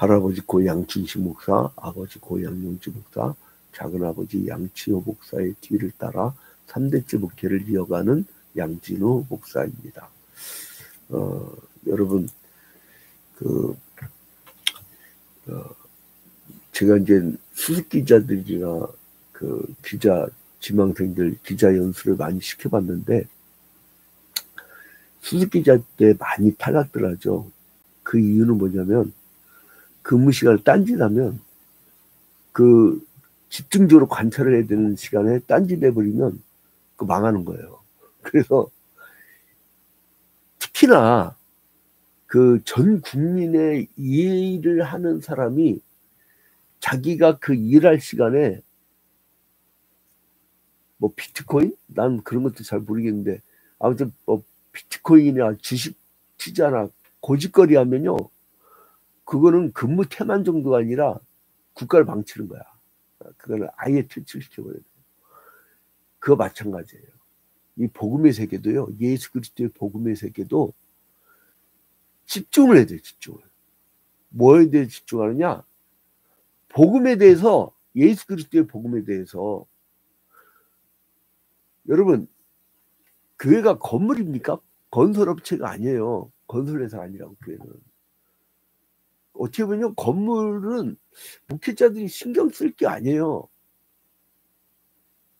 할아버지 고 양춘식 목사, 아버지 고 양용주 목사, 작은아버지 양치호 목사의 뒤를 따라 3대째 목회를 이어가는 양진호 목사입니다. 여러분, 제가 이제 수습 기자들이나 기자 지망생들 기자 연수를 많이 시켜봤는데, 수습 기자 때 많이 탈락들 하죠. 그 이유는 뭐냐면, 근무 시간을 딴짓하면 집중적으로 관찰을 해야 되는 시간에 딴짓해버리면 망하는 거예요. 그래서 특히나 전 국민의 일을 하는 사람이 자기가 일할 시간에 뭐 비트코인? 난 그런 것도 잘 모르겠는데, 아무튼 뭐 비트코인이나 주식 투자나 고짓거리 하면요, 그거는 근무 태만 정도가 아니라 국가를 망치는 거야. 그거는 아예 퇴출시켜버려야 돼요. 그거 마찬가지예요. 이 복음의 세계도요, 예수 그리스도의 복음의 세계도 집중을 해야 돼요. 집중을. 뭐에 대해 집중하느냐? 복음에 대해서, 예수 그리스도의 복음에 대해서. 여러분, 교회가 건물입니까? 건설업체가 아니에요. 건설회사 아니라고. 교회는 어떻게 보면 건물은 목회자들이 신경 쓸 게 아니에요.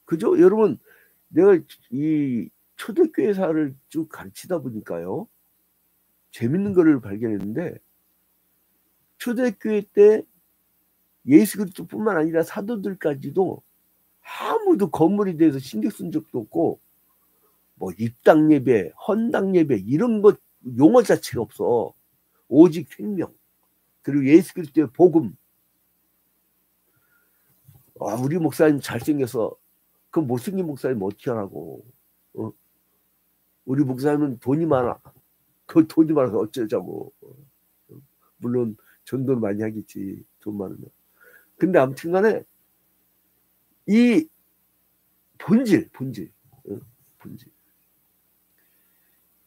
그죠? 여러분, 내가 이 초대교회사를 쭉 가르치다 보니까요, 재밌는 거를 발견했는데, 초대교회 때 예수 그리스도뿐만 아니라 사도들까지도 아무도 건물에 대해서 신경 쓴 적도 없고, 뭐 입당 예배, 헌당 예배 이런 것 용어 자체가 없어. 오직 생명, 그리고 예수 그리스도의 복음. 우리 목사님 잘생겨서 그 못생긴 목사님 어떻게 하라고. 우리 목사님은 돈이 많아. 그 돈이 많아서 어쩌자고. 물론 전도를 많이 하겠지, 돈 많으면. 근데 아무튼 간에 이 본질.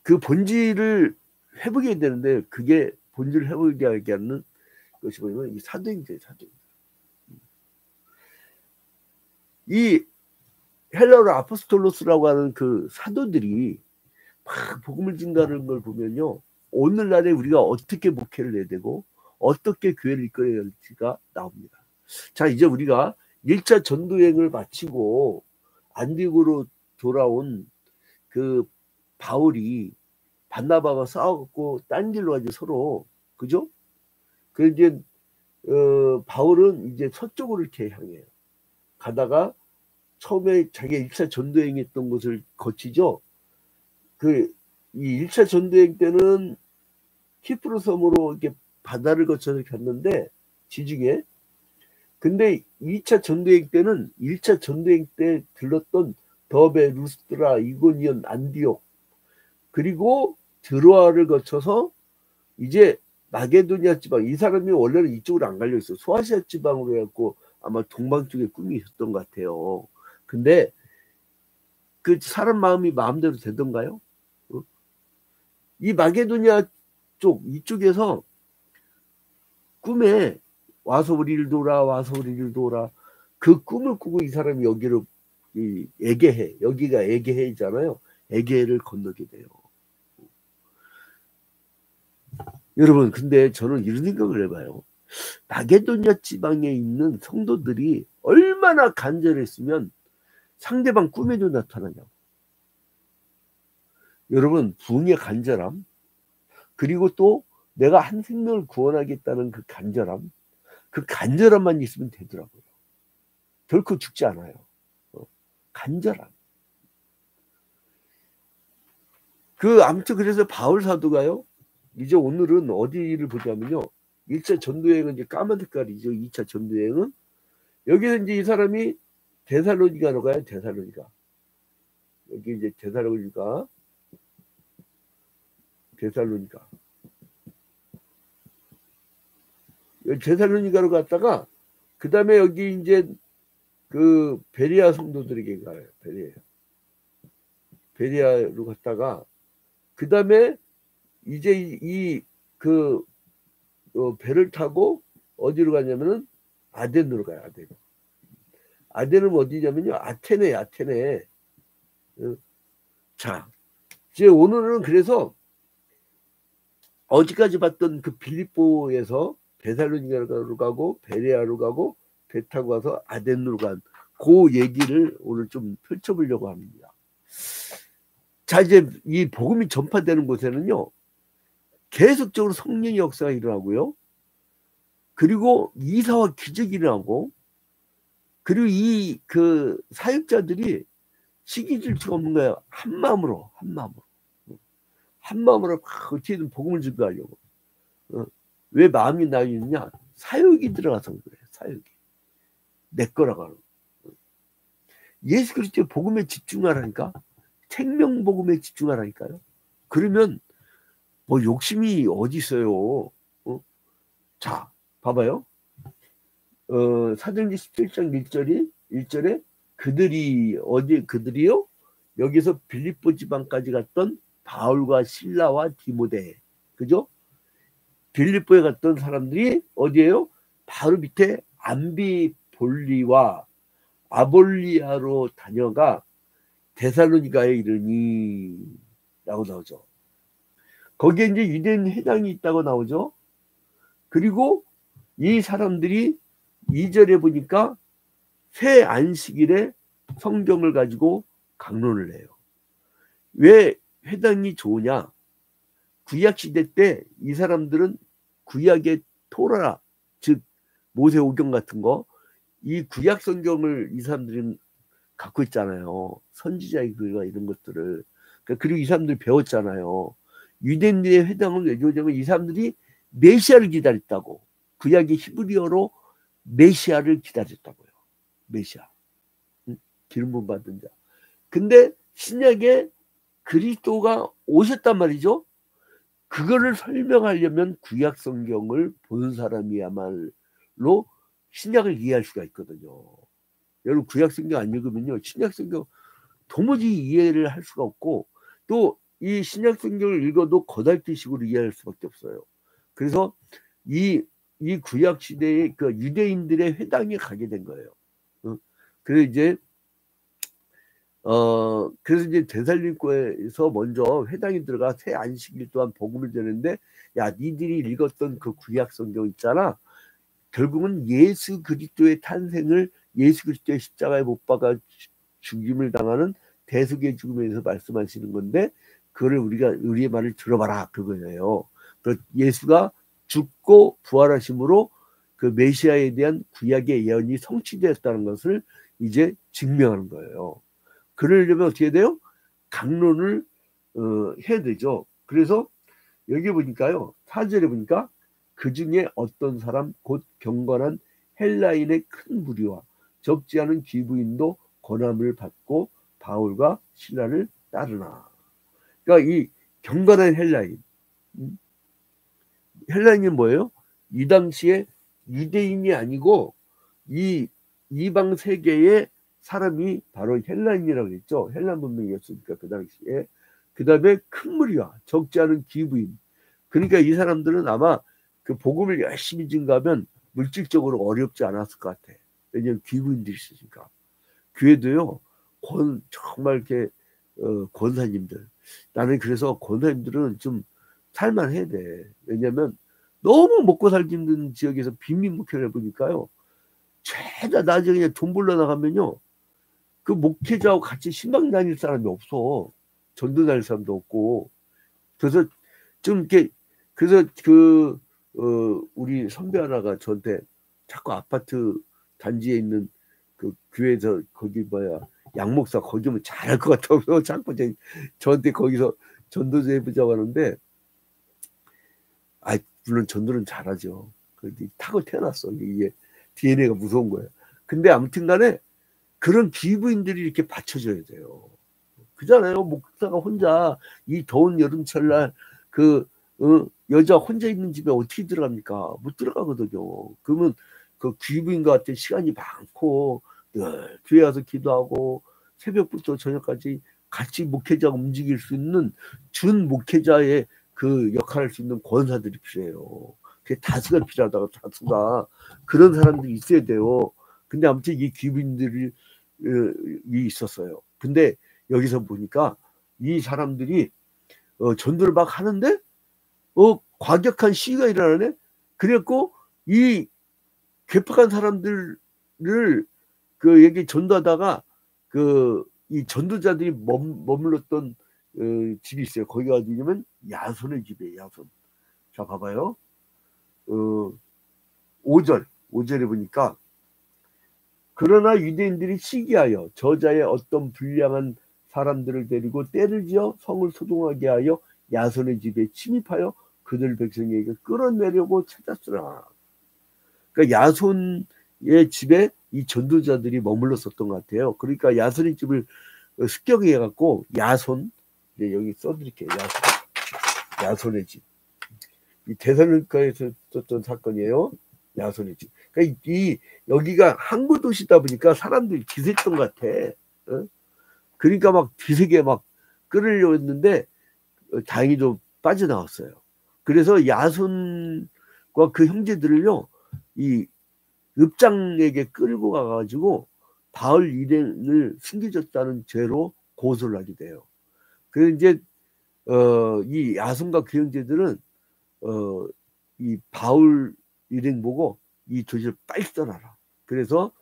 그 본질을 회복해야 되는데, 그게 본질을 회복하게 하는 것이 뭐냐면 이 사도행전이에요. 이 헬라어로 아포스톨로스라고 하는 그 사도들이 막 복음을 증가하는 걸 보면요, 오늘날에 우리가 어떻게 목회를 해야 되고 어떻게 교회를 이끌어야 할지가 나옵니다. 자, 이제 우리가 1차 전도여행을 마치고 안디옥으로 돌아온 바울이 바나바와 싸웠고 딴 길로 가지 서로. 그죠? 그래서 이제 바울은 이제 서쪽으로 이렇게 향해요. 가다가 처음에 자기가 1차 전도여행 했던 곳을 거치죠. 이 1차 전도여행 때는 키프로 섬으로 이렇게 바다를 거쳐서 갔는데, 지중해. 근데 2차 전도여행 때는 1차 전도여행 때 들렀던 더베, 루스트라, 이고니온, 안디옥, 그리고 드로아를 거쳐서 이제 마게도니아 지방, 이 사람이 원래는 이쪽으로 안 갈려 있어. 소아시아 지방으로 해갖고 아마 동방 쪽에 꿈이 있었던 것 같아요. 근데 그 사람 마음이 마음대로 되던가요? 이 마게도니아 쪽, 이쪽에서 꿈에 와서 우리를 도우라, 그 꿈을 꾸고 이 사람이 여기로 에게해, 여기가 에게해잖아요. 에게해를 건너게 돼요. 여러분, 근데 저는 이런 생각을 해봐요. 마게도니아 지방에 있는 성도들이 얼마나 간절했으면 상대방 꿈에도 나타나냐고. 여러분, 부흥의 간절함, 그리고 또 내가 한 생명을 구원하겠다는 그 간절함만 있으면 되더라고요. 결코 죽지 않아요. 간절함. 아무튼 그래서 바울 사도가요, 이제 오늘은 어디를 보자면요, 1차 전도여행은 이제 까만 색깔이죠. 2차 전도여행은 여기서 이제 이 사람이 데살로니가로 가요. 데살로니가. 여기 이제 데살로니가. 데살로니가로 갔다가 그 다음에 여기 이제 베레아 성도들에게 가요. 베레아로 갔다가 그 다음에 이제 배를 타고 어디로 가냐면은 아덴으로 가요. 아덴. 아덴은 어디냐면요. 아테네, 아테네. 자, 이제 오늘은 그래서 어제까지 봤던 그 빌립보에서 데살로니가로 가고 베레아로 가고 배 타고 가서 아덴으로 간 그 얘기를 오늘 좀 펼쳐보려고 합니다. 자, 이제 이 복음이 전파되는 곳에는요, 계속적으로 성령의 역사가 일어나고요. 그리고 이사와 기적이 일어나고, 그리고 이 그 사역자들이 시기 질투가 없는 거예요. 한 마음으로. 한 마음으로 막 어떻게든 복음을 전도하려고. 왜 마음이 나뉘느냐? 사역이 들어가서 그래요. 사역이. 내 거라고 하는. 예수 그리스도의 복음에 집중하라니까. 생명복음에 집중하라니까요. 그러면 뭐 욕심이 어디 있어요. 자, 봐봐요. 사도행전 17장 1절에 그들이 어디 그들이요? 여기서 빌립보 지방까지 갔던 바울과 실라와 디모데. 그죠? 빌립보에 갔던 사람들이 어디에요? 바로 밑에 암비볼리와 아볼리아로 다녀가 데살로니가에 이르니 라고 나오죠. 거기에 이제 유대인 회당이 있다고 나오죠. 그리고 이 사람들이 2절에 보니까 새 안식일에 성경을 가지고 강론을 해요. 왜 회당이 좋으냐? 구약시대 때 이 사람들은 구약의 토라, 즉 모세오경 같은 거, 이 구약 성경을 이 사람들은 갖고 있잖아요. 선지자의 글과 이런 것들을. 그리고 이 사람들이 배웠잖아요. 유대인들의 회당을 왜 좋으냐면 이 사람들이 메시아를 기다렸다고. 구약의 히브리어로 메시아를 기다렸다고요. 메시아. 기름 부음 받은 자. 근데 신약에 그리스도가 오셨단 말이죠. 그거를 설명하려면 구약 성경을 본 사람이야말로 신약을 이해할 수가 있거든요. 여러분 구약 성경 안 읽으면요. 신약 성경 도무지 이해를 할 수가 없고 또 이 신약 성경을 읽어도 거달기식으로 이해할 수밖에 없어요. 그래서 이 구약 시대의 그 유대인들의 회당에 가게 된 거예요. 그래서 이제 데살로니가에서 먼저 회당에 들어가 새 안식일 동안 복음을 전했는데, 야, 니들이 읽었던 그 구약 성경 있잖아. 결국은 예수 그리스도의 탄생을 예수 그리스도의 십자가에 못 박아 죽임을 당하는 대속의 죽음에 대해서 말씀하시는 건데, 그거를 우리의 말을 들어봐라 그거예요. 예수가 죽고 부활하심으로 그 메시아에 대한 구약의 예언이 성취되었다는 것을 이제 증명하는 거예요. 그러려면 어떻게 돼요? 강론을 해야 되죠. 그래서 여기 보니까요. 4절에 보니까 그 중에 어떤 사람 곧 경건한 헬라인의 큰 무리와 적지 않은 귀부인도 권함을 받고 바울과 실라를 따르나. 그러니까 이 경건한 헬라인. 헬라인이 뭐예요? 이 당시에 유대인이 아니고 이 이방 세계의 사람이 바로 헬라인이라고 했죠. 헬란 문명이었으니까 그 당시에. 그 다음에 큰 무리와 적지 않은 귀부인. 그러니까 이 사람들은 아마 그 복음을 열심히 증가하면 물질적으로 어렵지 않았을 것 같아. 왜냐하면 귀부인들이 있으니까. 교회도요. 정말 이렇게 권사님들. 나는 그래서 권사님들은 좀 살만해야 돼. 왜냐하면 너무 먹고 살기 힘든 지역에서 빈민 목회를 해보니까요. 죄다 나중에 그냥 돈 벌러 나가면요. 그 목회자하고 같이 신방 다닐 사람이 없어. 전도 다닐 사람도 없고. 그래서 좀 이렇게, 그래서 우리 선배 하나가 저한테 자꾸 아파트 단지에 있는 그 교회에서 거기 양목사 거기 오면 잘할 것 같다고 자꾸 저한테 거기서 전도 좀 해보자고 하는데, 물론 전도는 잘하죠. 타고 태어났어. 이게 DNA가 무서운 거예요. 근데 아무튼 간에 그런 기부인들이 이렇게 받쳐줘야 돼요. 그잖아요. 목사가 혼자 이 더운 여름철날 여자 혼자 있는 집에 어떻게 들어갑니까? 못 들어가거든요. 그러면 그 기부인과 같은 시간이 많고 늘 교회 와서 기도하고 새벽부터 저녁까지 같이 목회자가 움직일 수 있는 준 목회자의 그 역할을 할 수 있는 권사들이 필요해요. 그 다수가 필요하다고 다수가 그런 사람들이 있어야 돼요. 근데 아무튼 이 귀빈들이 있었어요. 근데 여기서 보니까 이 사람들이 전도를 막 하는데 과격한 시위가 일어나네. 그래갖고 이 괴팍한 사람들을 그 여기 전도하다가 이 전도자들이 머물렀던 집이 있어요. 거기가 어디냐면 야손의 집이에요. 야손. 자 봐봐요. 5절에 보니까 그러나 유대인들이 시기하여 저자의 어떤 불량한 사람들을 데리고 때를 지어 성을 소동하게 하여 야손의 집에 침입하여 그들 백성에게 끌어내려고 찾았으나. 그러니까 야손의 집에 이 전도자들이 머물렀었던 것 같아요. 그러니까 야손의 집을 습격해 갖고 야손, 여기 써드릴게요. 야손의 집. 이 데살로니가에서 있었던 사건이에요. 야손의 집. 그러니까 여기가 항구 도시다 보니까 사람들이 기세했던 것 같아. 그러니까 막 기세게 막 끌으려고 했는데 다행히도 빠져나왔어요. 그래서 야손과 그 형제들을요, 이 읍장에게 끌고 가가지고 바울 일행을 숨겨줬다는 죄로 고소를 하게 돼요. 그래서 이제 이 야손과 그 형제들은 이 바울 일행 보고 이 도시를 빨리 떠나라. 그래서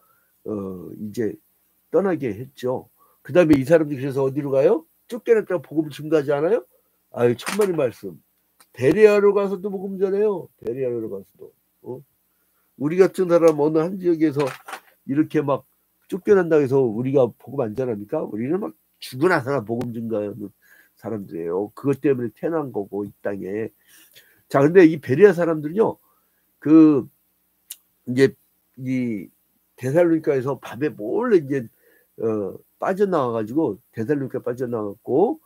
이제 떠나게 했죠. 그 다음에 이 사람들이 그래서 어디로 가요? 쫓겨났다가 복음을 증거하지 않아요? 아유, 천만의 말씀. 베레아로 가서도 복음 전해요. 베레아로 가서도. 우리 같은 사람 어느 한 지역에서 이렇게 막 쫓겨난다고 해서 우리가 복음 안 전합니까? 우리는 막 죽어나서나 복음 증거하는 사람들이에요. 그것 때문에 태어난 거고, 이 땅에. 자, 근데 이 베레아 사람들은요, 이제 이 데살로니가에서 밤에 몰래 이제 빠져나와가지고 데살로니가 빠져나왔고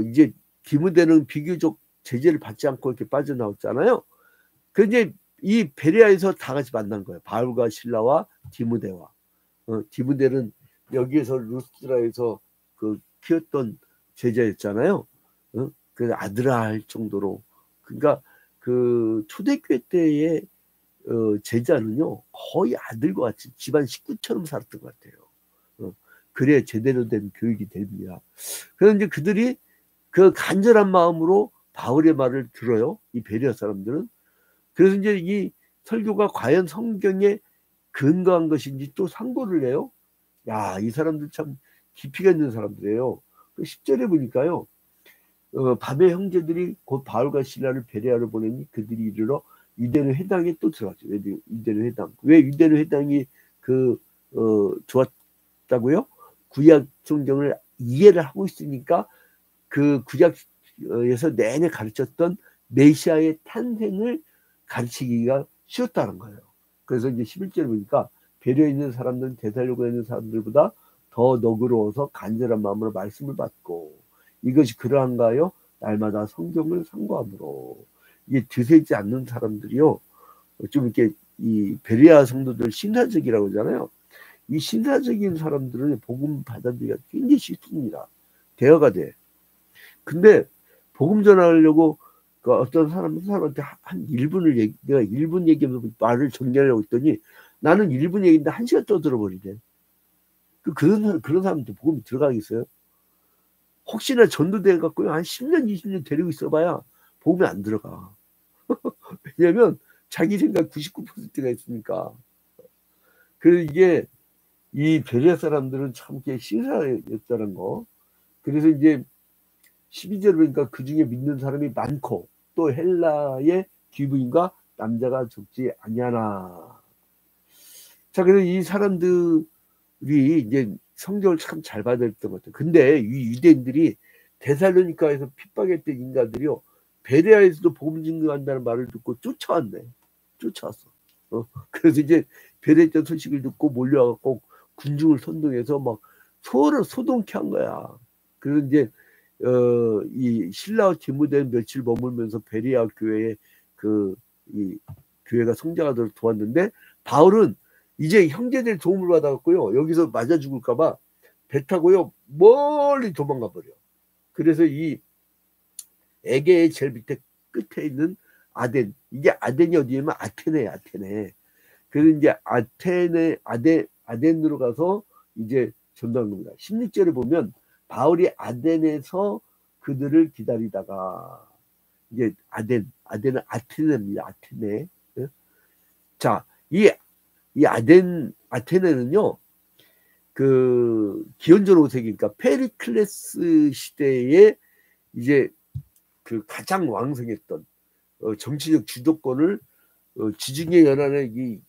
이제 디모데는 비교적 제재를 받지 않고 이렇게 빠져나왔잖아요. 그 이제 이 베레아에서 다 같이 만난 거예요. 바울과 실라와 디모데와. 디모데는 여기에서 루스드라에서 키웠던 제자였잖아요. 그 아들아 할 정도로. 그러니까 그 초대교회 때의 제자는요 거의 아들과 같이 집안 식구처럼 살았던 것 같아요. 그래야 제대로 된 교육이 됩니다. 그래서 이제 그들이 그 간절한 마음으로 바울의 말을 들어요. 이 베레아 사람들은. 그래서 이제 이 설교가 과연 성경에 근거한 것인지 또 상고를 해요. 야, 이 사람들 참 깊이가 있는 사람들이에요. 10절에 보니까요. 밤에 형제들이 곧 바울과 실라를 베레아로 보내니 그들이 이르러 유대인 회당에 또 들어갔죠. 유대인 회당. 왜 유대인 회당이 좋았다고요? 구약 성경을 이해를 하고 있으니까 그 구약에서 내내 가르쳤던 메시아의 탄생을 가르치기가 쉬웠다는 거예요. 그래서 이제 11절에 보니까 배려 있는 사람들은 데살로니가에 있는 사람들보다 더 너그러워서 간절한 마음으로 말씀을 받고 이것이 그러한가요? 날마다 성경을 상고함으로. 이게 드세지 않는 사람들이요. 좀 이렇게 이 베레아 성도들 신사적이라고 하잖아요. 이 신사적인 사람들은 복음 받아들이기가 굉장히 쉽습니다. 대화가 돼. 근데 복음 전하려고 어떤 사람한테 한 1분을 내가 1분 얘기하면서 말을 정리하려고 했더니 나는 1분 얘기인데 1시간 떠들어버리네. 그런 사람한테 복음이 들어가겠어요? 혹시나 전도돼 갖고 한 10년 20년 데리고 있어봐야 복음이 안 들어가. 왜냐면 자기 생각 99%가 있으니까. 그래서 이게 이 베레아 사람들은 참 신사였다는 거. 그래서 이제 12절 보니까 그 중에 믿는 사람이 많고 또 헬라의 귀부인과 남자가 적지 아니하나. 자, 그래서 이 사람들이 이제 성경을 참 잘 받았던 것 같아요. 근데 이 유대인들이 데살로니가에서 핍박했던 인간들이요, 베레아에서도 복음 증거한다는 말을 듣고 쫓아왔네. 쫓아왔어. 그래서 이제 베레아 소식을 듣고 몰려와갖고 군중을 선동해서 막 서로 소동케 한 거야. 그래서 이제 이 실라와 디모데는 며칠 머물면서 베레아 교회에 이 교회가 성장하도록 도왔는데 바울은 이제 형제들 도움을 받아갖고요 여기서 맞아 죽을까봐 배 타고요 멀리 도망가 버려. 그래서 이 에게의 제일 밑에 끝에 있는 아덴. 이게 아덴이 어디냐면 아테네야, 아테네. 그래서 이제 아덴으로 가서 이제 전도한 겁니다. 16절에 보면 바울이 아덴에서 그들을 기다리다가 이제 아덴은 아테네입니다. 아테네. 예? 자, 이 아테네는요, 그 기원전 5세기니까 페리클레스 시대에 이제 그 가장 왕성했던 정치적 주도권을 지중해 연안의 이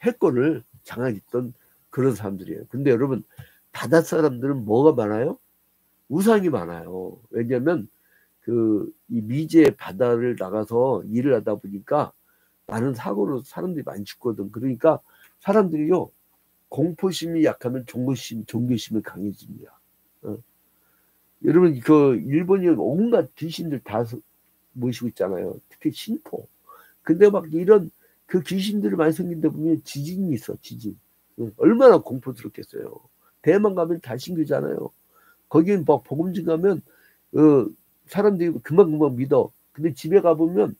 해권을 장악했던 그런 사람들이에요. 근데 여러분, 바다 사람들은 뭐가 많아요? 우상이 많아요. 왜냐하면 이 미제 바다를 나가서 일을 하다 보니까 많은 사고로 사람들이 많이 죽거든. 그러니까 사람들이요, 공포심이 약하면 종교심이 강해집니다. 여러분, 일본이 온갖 귀신들 다 모시고 있잖아요. 특히 신포. 근데 막 이런 그 귀신들이 많이 생긴다 보면 지진이 있어, 지진. 얼마나 공포스럽겠어요. 대만 가면 다 신교잖아요. 거기는 막 복음진 가면 사람들이 금방 믿어. 근데 집에 가보면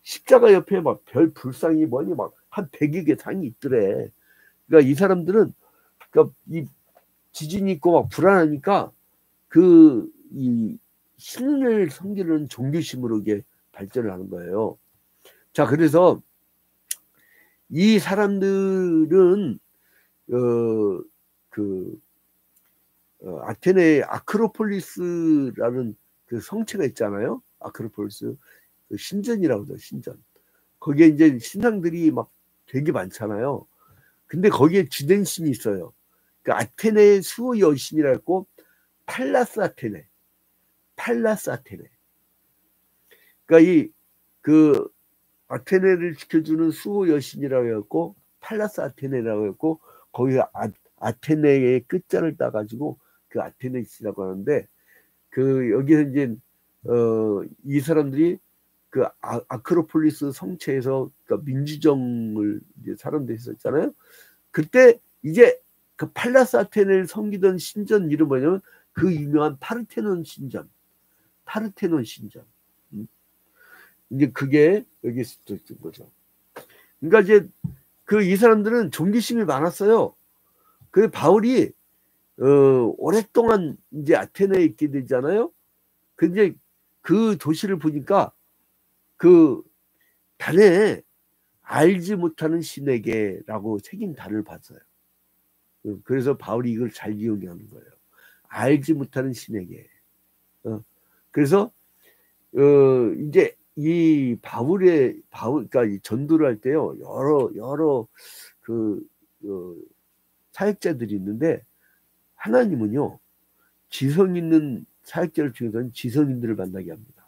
십자가 옆에 막 별 불상이 뭐니 막 한 100여 개 상이 있더래. 그러니까 이 사람들은 그러니까 이 지진이 있고 막 불안하니까 이 신을 섬기는 종교심으로 이게 발전을 하는 거예요. 자, 그래서 이 사람들은 아테네 아크로폴리스라는 그 성체가 있잖아요. 아크로폴리스 신전이라고 하죠. 신전. 거기에 이제 신상들이 막 되게 많잖아요. 근데 거기에 주된 신이 있어요. 그 아테네의 수호 여신이라고 했고 팔라스 아테네. 그러니까 아테네를 지켜주는 수호 여신이라고 했고 팔라스 아테네라고 했고 거기 아테네의 끝자를 따가지고 그 아테네시라고 하는데 여기서 이제 이 사람들이 그 아크로폴리스 성체에서 그러니까 민주정을 이제 사람들이 했었잖아요. 그때 이제 그 팔라스 아테네를 섬기던 신전 이름 뭐냐면 그 유명한 파르테논 신전. 이제 그게 여기서 또 있는 거죠. 그러니까 이제 이 사람들은 종교심이 많았어요. 그 바울이 오랫동안 이제 아테네에 있게 되잖아요. 근데 그 도시를 보니까 단에 알지 못하는 신에게라고 새긴 단을 봤어요. 그래서 바울이 이걸 잘 이용하는 거예요. 알지 못하는 신에게. 그래서 이제 이 그러니까 이 전도를 할 때요, 여러 사역자들이 있는데 하나님은요, 지성 있는 사역자를 중에서는 지성인들을 만나게 합니다.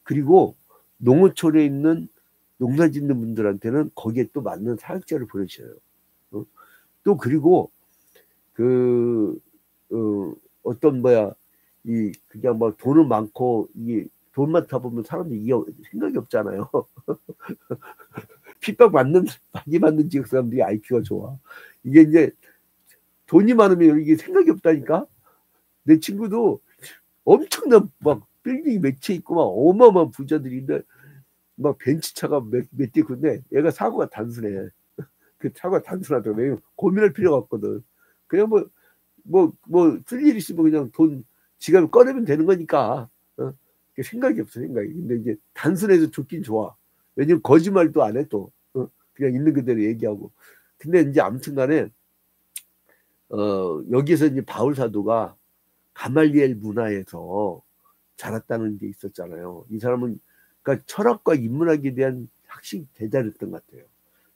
그리고 농어촌에 있는 농사 짓는 분들한테는 거기에 또 맞는 사역자를 보내셔요. 또 그리고 어떤 그냥 뭐 돈은 많고 돈 많다 보면 사람들이 이게 생각이 없잖아요. 핍박 많이 받는 지역 사람들이 IQ가 좋아. 이게 이제 돈이 많으면 이게 생각이 없다니까. 내 친구도 엄청난 막 빌딩이 몇 채 있고 막 어마어마한 부자들인데 막 벤츠차가 몇 대 있는데 얘가 사고가 단순해. 그 사고가 단순하더라고. 왜냐면 고민할 필요가 없거든. 그냥 쓸 일 있으면 그냥 돈 지갑을 꺼내면 되는 거니까. 생각이 없어, 생각이. 근데 이제 단순해서 좋긴 좋아. 왜냐면 거짓말도 안 해, 또. 그냥 있는 그대로 얘기하고. 근데 이제 아무튼 간에, 여기서 이제 바울 사도가 가말리엘 문화에서 자랐다는 게 있었잖아요. 이 사람은, 그러니까 철학과 인문학에 대한 학식이 대단했던 것 같아요.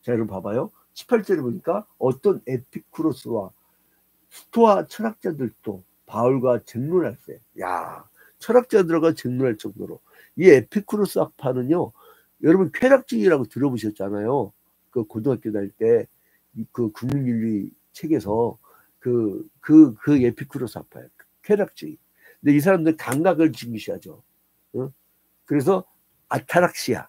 자, 여러분 봐봐요. 18절에 보니까 어떤 에피쿠로스와 스토아 철학자들도 바울과 쟁론할세. 야, 철학자들과 쟁론할 정도로. 이 에피쿠로스 학파는요, 여러분 쾌락주의라고 들어보셨잖아요. 그 고등학교 다닐 때 그 국민윤리 책에서 그 에피쿠로스 학파예요. 쾌락주의. 근데 이 사람들 감각을 중시하죠. 그래서 아타락시아,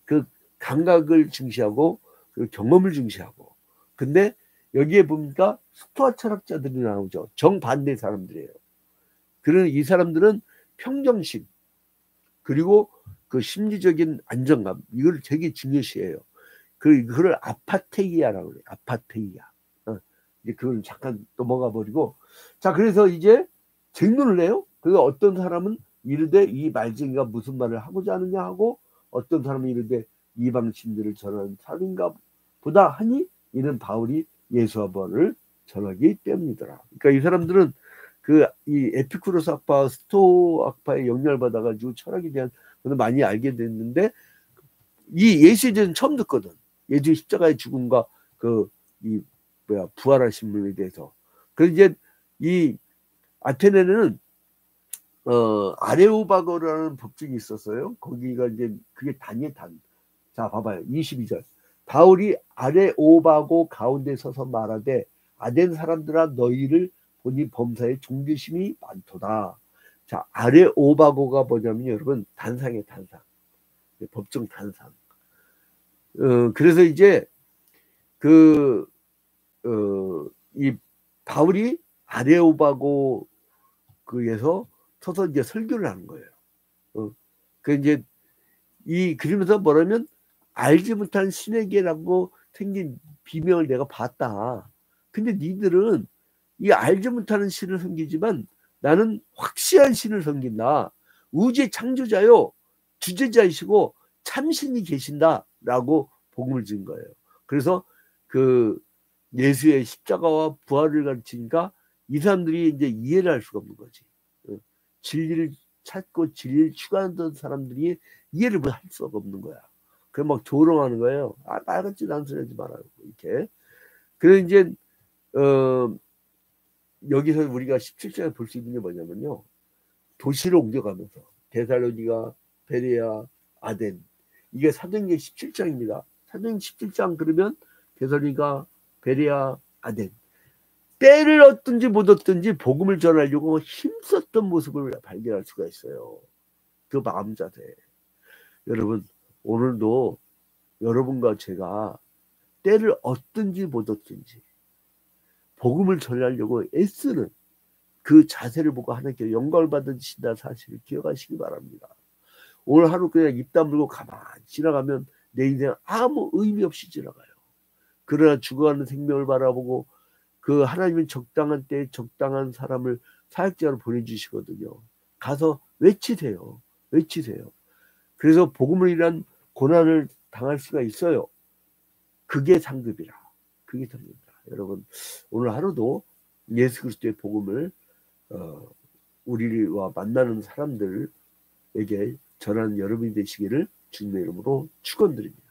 그 감각을 중시하고 그 경험을 중시하고. 근데 여기에 보니까 스토아 철학자들이 나오죠. 정반대 사람들이에요. 그런 이 사람들은 평정심, 그리고 그 심리적인 안정감, 이걸 되게 중요시해요. 그걸 아파테이아라고 그래요. 아파테이아. 이제 그걸 잠깐 넘어가 버리고. 자, 그래서 이제 질문을 해요. 그래서 어떤 사람은 이르되 이 말쟁이가 무슨 말을 하고자 하느냐 하고, 어떤 사람은 이르되 이방신들을 전하는 사람인가 보다 하니, 이는 바울이 예수와 부활을 전하기 때문이더라. 그러니까 이 사람들은 이 에피쿠로스 학파, 스토 학파에 영향을 받아가지고 철학에 대한 것을 많이 알게 됐는데, 이 예수에 대해서는 처음 듣거든. 예수의 십자가의 죽음과 부활하신 분에 대해서. 그래서 이제 이 아테네는 아레오바고라는 법칙이 있었어요. 거기가 이제 그게 단이에요, 단. 자, 봐봐요. 22절. 바울이 아레오바고 가운데 서서 말하되 아덴 사람들아 너희를 보니 범사에 종교심이 많도다. 자, 아레오바고가 뭐냐면 여러분 단상이에요, 단상. 법정 단상. 그래서 이제 이 바울이 아레오바고에서 서서 이제 설교를 하는 거예요. 이제 그러면서 뭐라면 알지 못한 신에게라고 생긴 비명을 내가 봤다. 근데 니들은 이 알지 못하는 신을 섬기지만 나는 확실한 신을 섬긴다. 우주의 창조자요, 주제자이시고 참신이 계신다라고 복음을 준 거예요. 그래서 예수의 십자가와 부활을 가르치니까 이 사람들이 이제 이해를 할 수가 없는 거지. 진리를 찾고 진리를 추구하던 사람들이 이해를 할 수가 없는 거야. 그래 막 조롱하는 거예요. 나같이 난소리 하지 말아요. 이렇게. 그래서 이제 여기서 우리가 17장에 볼 수 있는 게 뭐냐면요. 도시를 옮겨가면서 데살로니가, 베레아, 아덴, 이게 사도행전 17장입니다. 사도행전 17장 그러면 데살로니가, 베레아, 아덴, 때를 얻든지 못 얻든지 복음을 전하려고 힘썼던 모습을 발견할 수가 있어요. 그 마음 자세. 여러분 오늘도 여러분과 제가 때를 얻든지 못 얻든지 복음을 전하려고 애쓰는 그 자세를 보고 하나님께 영광을 받으신다는 사실을 기억하시기 바랍니다. 오늘 하루 그냥 입 다물고 가만히 지나가면 내 인생 아무 의미 없이 지나가요. 그러나 죽어가는 생명을 바라보고 하나님은 적당한 때에 적당한 사람을 사역자로 보내주시거든요. 가서 외치세요. 외치세요. 그래서 복음을 위한 고난을 당할 수가 있어요. 그게 상급이라. 그게 상급이라. 여러분 오늘 하루도 예수 그리스도의 복음을 우리와 만나는 사람들에게 전하는 여러분이 되시기를 주님의 이름으로 축원드립니다.